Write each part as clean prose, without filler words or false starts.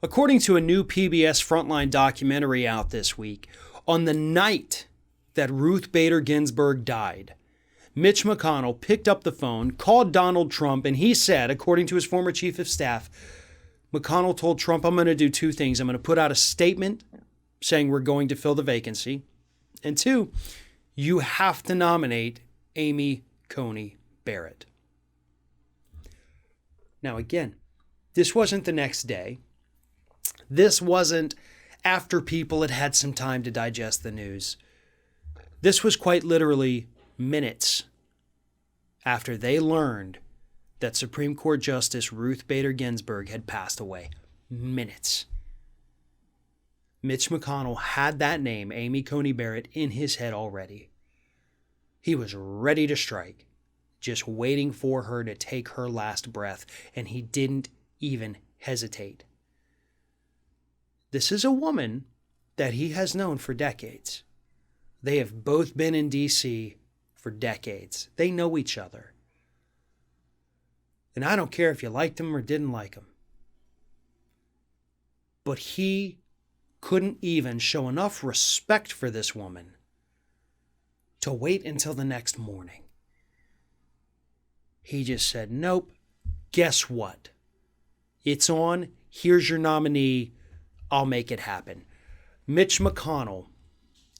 According to a new PBS Frontline documentary out this week, on the night that Ruth Bader Ginsburg died, Mitch McConnell picked up the phone, called Donald Trump, and he said, according to his former chief of staff, McConnell told Trump, I'm going to do two things. I'm going to put out a statement saying we're going to fill the vacancy. And two, you have to nominate Amy Coney Barrett. Now, again, this wasn't the next day. This wasn't after people had had some time to digest the news. This was quite literally minutes after they learned that Supreme Court Justice Ruth Bader Ginsburg had passed away. Minutes. Mitch McConnell had that name, Amy Coney Barrett, in his head already. He was ready to strike, just waiting for her to take her last breath, and he didn't even hesitate. This is a woman that he has known for decades. They have both been in D.C. for decades. They know each other. And I don't care if you liked him or didn't like him. But he couldn't even show enough respect for this woman to wait until the next morning. He just said, nope, guess what? It's on. Here's your nominee. I'll make it happen. Mitch McConnell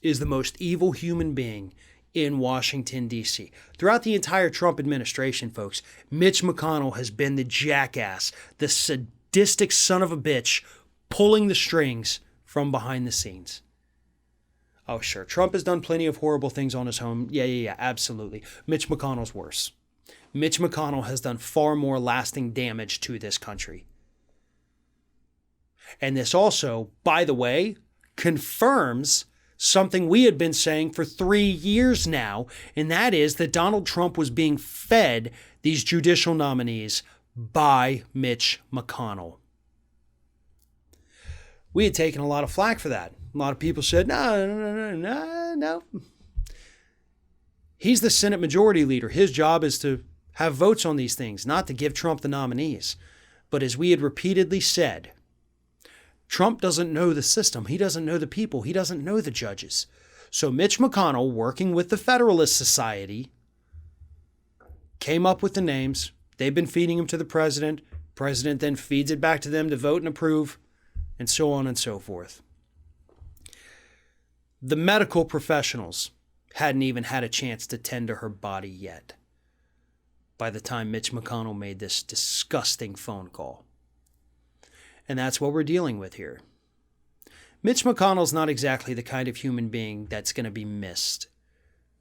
is the most evil human being in Washington, D.C. Throughout the entire Trump administration, folks, Mitch McConnell has been the jackass, the sadistic son of a bitch, pulling the strings from behind the scenes. Oh, sure, Trump has done plenty of horrible things on his home. Yeah, absolutely. Mitch McConnell's worse. Mitch McConnell has done far more lasting damage to this country. And this also, by the way, confirms something we had been saying for 3 years now, and that is that Donald Trump was being fed these judicial nominees by Mitch McConnell. We had taken a lot of flack for that. A lot of people said, no. He's the Senate Majority Leader. His job is to have votes on these things, not to give Trump the nominees. But as we had repeatedly said, Trump doesn't know the system. He doesn't know the people. He doesn't know the judges. So Mitch McConnell, working with the Federalist Society, came up with the names. They've been feeding them to the president. President then feeds it back to them to vote and approve, and so on and so forth. The medical professionals hadn't even had a chance to tend to her body yet by the time Mitch McConnell made this disgusting phone call. And that's what we're dealing with here. Mitch McConnell's not exactly the kind of human being that's going to be missed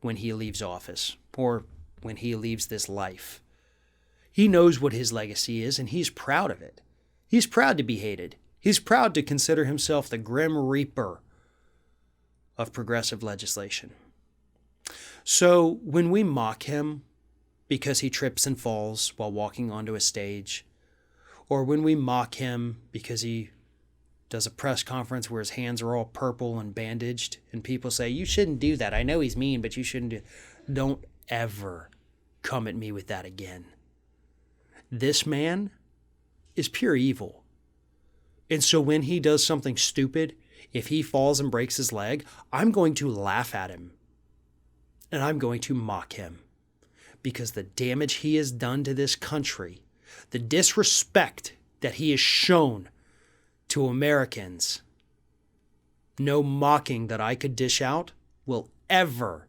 when he leaves office or when he leaves this life. He knows what his legacy is, and he's proud of it. He's proud to be hated. He's proud to consider himself the Grim Reaper of progressive legislation. So when we mock him because he trips and falls while walking onto a stage, or when we mock him because he does a press conference where his hands are all purple and bandaged, and people say, you shouldn't do that. I know he's mean, but you shouldn't do. Don't ever come at me with that again. This man is pure evil. And so when he does something stupid, if he falls and breaks his leg, I'm going to laugh at him. And I'm going to mock him. Because the damage he has done to this country, the disrespect that he has shown to Americans, no mocking that I could dish out will ever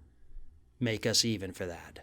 make us even for that.